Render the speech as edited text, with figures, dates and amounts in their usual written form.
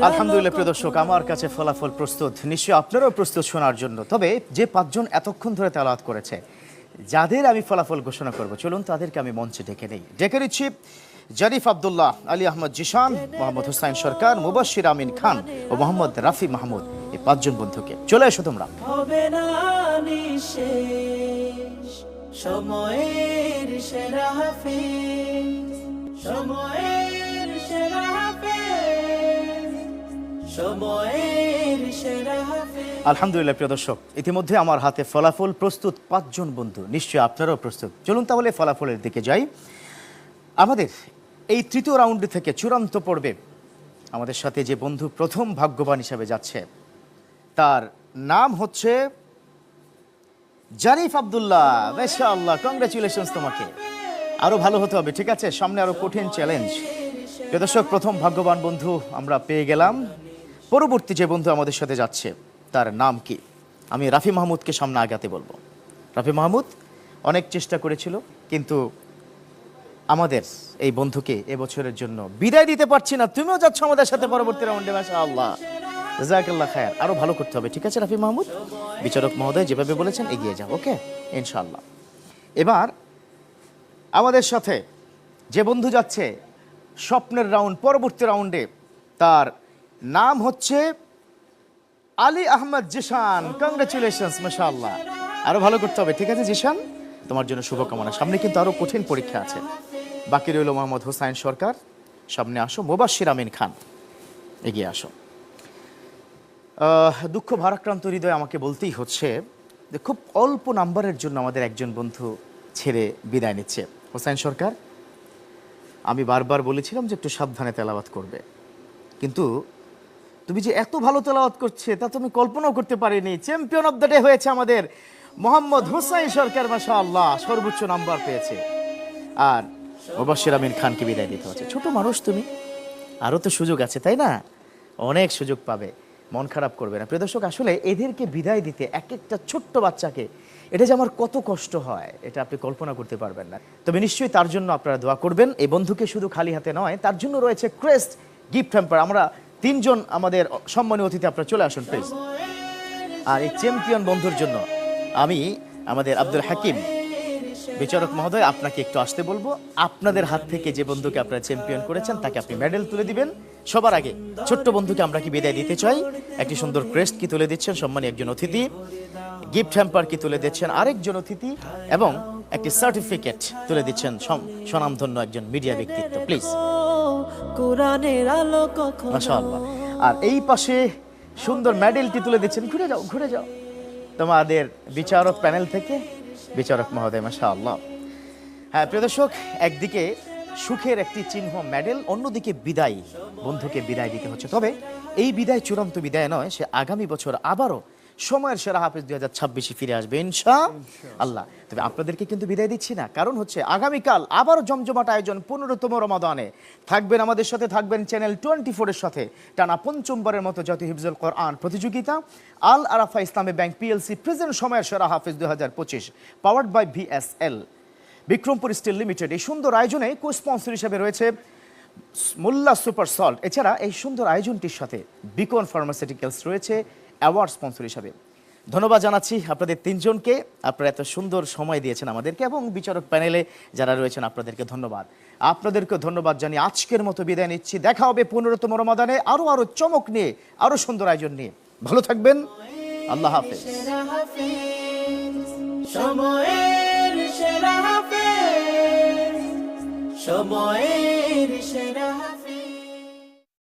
আলহামদুলিল্লাহ প্রিয় দর্শক, আমার কাছে ফলাফল প্রস্তুত, নিশ্চয়ই আপনারাও প্রস্তুত শোনার জন্য। তবে যে পাঁচজন এতক্ষণ ধরে তেলাওয়াত করেছে, যাদের আমি ফলাফল ঘোষণা করব, চলুন তাদেরকে আমি মঞ্চে ডেকে নিচ্ছি। জারিফ আব্দুল্লাহ, আলী আহমদ জিশান, মোহাম্মদ হুসাইন সরকার, মুবাশশির আমিন খান ও মোহাম্মদ রাফি মাহমুদ, এই পাঁচজন বন্ধুকে। চলে এসো তোমরা। সময়ের সেরা হাফেজ, সময়ের সেরা হাফেজ, সময়ের সেরা হাফেজ। আলহামদুলিল্লাহ প্রিয় দর্শক, ইতিমধ্যে আমার হাতে ফলাফল প্রস্তুত। পাঁচজন বন্ধু, নিশ্চয়ই আপনারাও প্রস্তুত। চলুন তাহলে ফলাফলের দিকে যাই। আমাদের এই তৃতীয় রাউন্ড থেকে চূড়ান্ত পর্বে আমাদের সাথে যে বন্ধু প্রথম ভাগ্যবান হিসাবে যাচ্ছে, তার নাম হচ্ছে জারিফ আব্দুল্লাহ। মাশাআল্লাহ, কংগ্রাচুলেশনস তোমাকে। আরো ভালো হতে হবে, ঠিক আছে? সামনে আরো কঠিন চ্যালেঞ্জ। প্রিয় দর্শক, প্রথম ভাগ্যবান বন্ধু আমরা পেয়ে গেলাম। পরবর্তী যে বন্ধু আমাদের সাথে যাচ্ছে, তার নাম কি? আমি রাফি মাহমুদকে সামনে আগাতে বলবো। রাফি মাহমুদ অনেক চেষ্টা করেছিল, কিন্তু আমাদের এই বন্ধুকে এবছরের জন্য বিদায় দিতে পারছি না। তুমিও যাচ্ছ আমাদের সাথে পরবর্তী রাউন্ডে। মাশাআল্লাহ, জাযাকাল্লাহ খায়র। আরো ভালো করতে হবে, ঠিক আছে রাফি মাহমুদ? বিচারক মহোদয় যেভাবে বলেছেন এগিয়ে যাও, ওকে ইনশাআল্লাহ। এবার আমাদের সাথে যে বন্ধু যাচ্ছে স্বপ্নের রাউন্ড, পরবর্তী রাউন্ডে, তার নাম হচ্ছে আলী আহমদ জিশান। কংগ্রাচুলেশনস, মাশাআল্লাহ। আরো ভালো করতে হবে, ঠিক আছে জিশান? তোমার জন্য শুভকামনা। সামনে কিন্তু আরো কঠিন পরীক্ষা আছে। বাকি রইল মোহাম্মদ হুসাইন সরকার, সামনে আসো। মুবাশশির আমিন খান, এগিয়ে আসো। দুঃখ ভারাক্রান্ত হৃদয় আমাকে বলতেই হচ্ছে যে খুব অল্প নাম্বারের জন্য আমাদের একজন বন্ধু ছেড়ে বিদায় নিচ্ছে। হুসাইন সরকার, আমি বারবার বলেছিলাম যে একটু সাবধানে তেলাওয়াত করবে, কিন্তু তুমি যে এত ভালো তেলাওয়াত করছে তা তুমি কল্পনাও করতে পারিনি। চ্যাম্পিয়ন অফ দ্য ডে হয়েছে আমাদের মোহাম্মদ হুসাইন সরকার। মাশাআল্লাহ, সর্বোচ্চ নাম্বার পেয়েছে। আর মুবাশশির আমিন খানকে বিদায় দিতে হচ্ছে। ছোট মানুষ তুমি, আরও তো সুযোগ আছে, তাই না? অনেক সুযোগ পাবে, মন খারাপ করবে না। প্রিয় দর্শক, আসলে এদেরকে বিদায় দিতে, এক একটা ছোট্ট বাচ্চাকে, এটা যে আমার কত কষ্ট হয় এটা আপনি কল্পনা করতে পারবেন না। তবে নিশ্চয়ই তার জন্য আপনারা দোয়া করবেন। এই বন্ধুকে শুধু খালি হাতে নয়, তার জন্য রয়েছে ক্রেস্ট গিফট হ্যাম্পার। আমরা তিনজন আমাদের সম্মানীয় অতিথি, আপনারা চলে আসুন প্লিজ। আর এই চ্যাম্পিয়ন বন্ধুর জন্য আমি আমাদের আব্দুল হাকিম বিচারক মহোদয় আপনাকে একটু আসতে বলবো। আপনাদের হাত থেকে যে বন্ধুকে আপনারা চ্যাম্পিয়ন করেছেন তাকে আপনি মেডেল তুলে দিবেন। সবার আগে ছোট্ট বন্ধুকে আমরা কি বিদায় দিতে চাই। একটি সুন্দর ক্রেস্ট কি তুলে দিচ্ছেন সম্মানীয় একজন অতিথি, গিফট হ্যাম্পার কি তুলে দিচ্ছেন আরেকজন অতিথি, এবং একটি সার্টিফিকেট তুলে দিচ্ছেন স্বনামধন্য একজন মিডিয়া ব্যক্তিত্ব। প্লিজ। মাশাআল্লাহ। আর এই পাশে সুন্দর মেডেলটি তুলে দিচ্ছেন, ঘুরে যাও ঘুরে যাও, তোমাদের বিচারক প্যানেল থেকে বিচারক মহোদয়। মাশাআল্লাহ। হ্যাঁ প্রিয় দর্শক, একদিকে সুখের একটি চিহ্ন মেডেল, অন্যদিকে বিদায়, বন্ধুকে বিদায় দিতে হচ্ছে। তবে এই বিদায় চূড়ান্ত বিদায় নয়, সে আগামী বছর আবারও সময়ের সেরা হাফেজ 2026 ফিরে আসবে ইনশাআল্লাহ। তবে আপনাদেরকে কিন্তু বিদায় দিচ্ছি না, কারণ হচ্ছে আগামীকাল আবারও জমজমাট আয়োজন 15তম রমাদানে। থাকবেন আমাদের সাথে, থাকবেন চ্যানেল 24 এর সাথে। টানা পঞ্চমবারের মতো জাতীয় হিফজুল কোরআন প্রতিযোগিতা, আল আরাফা ইসলামী ব্যাংক পিএলসি প্রেজেন্ট সময়ের সেরা হাফেজ 2025, powered by VSL, Bikrampur steel limited. এই সুন্দর আয়োজনে কো স্পন্সর হিসেবে রয়েছে মোল্লা সুপার সল্ট। এছাড়া এই সুন্দর আয়োজনটির সাথে বিকন ফার্মাসিউটিক্যালস রয়েছে অ্যাওয়ার্ড স্পন্সর হিসাবে। ধন্যবাদ জানাচ্ছি আপনাদের তিনজনকে, আপনারা এত সুন্দর সময় দিয়েছেন আমাদেরকে, এবং বিচারক প্যানেলে যারা রয়েছেন আপনাদেরকে ধন্যবাদ। আপনাদেরকে ধন্যবাদ জানিয়ে আজকের মতো বিদায় নিচ্ছি। দেখা হবে 15তম রমাদানে আরো চমক নিয়ে, আরো সুন্দর আয়োজন নিয়ে। ভালো থাকবেন, আল্লাহ হাফেজ। সময়ের সেরা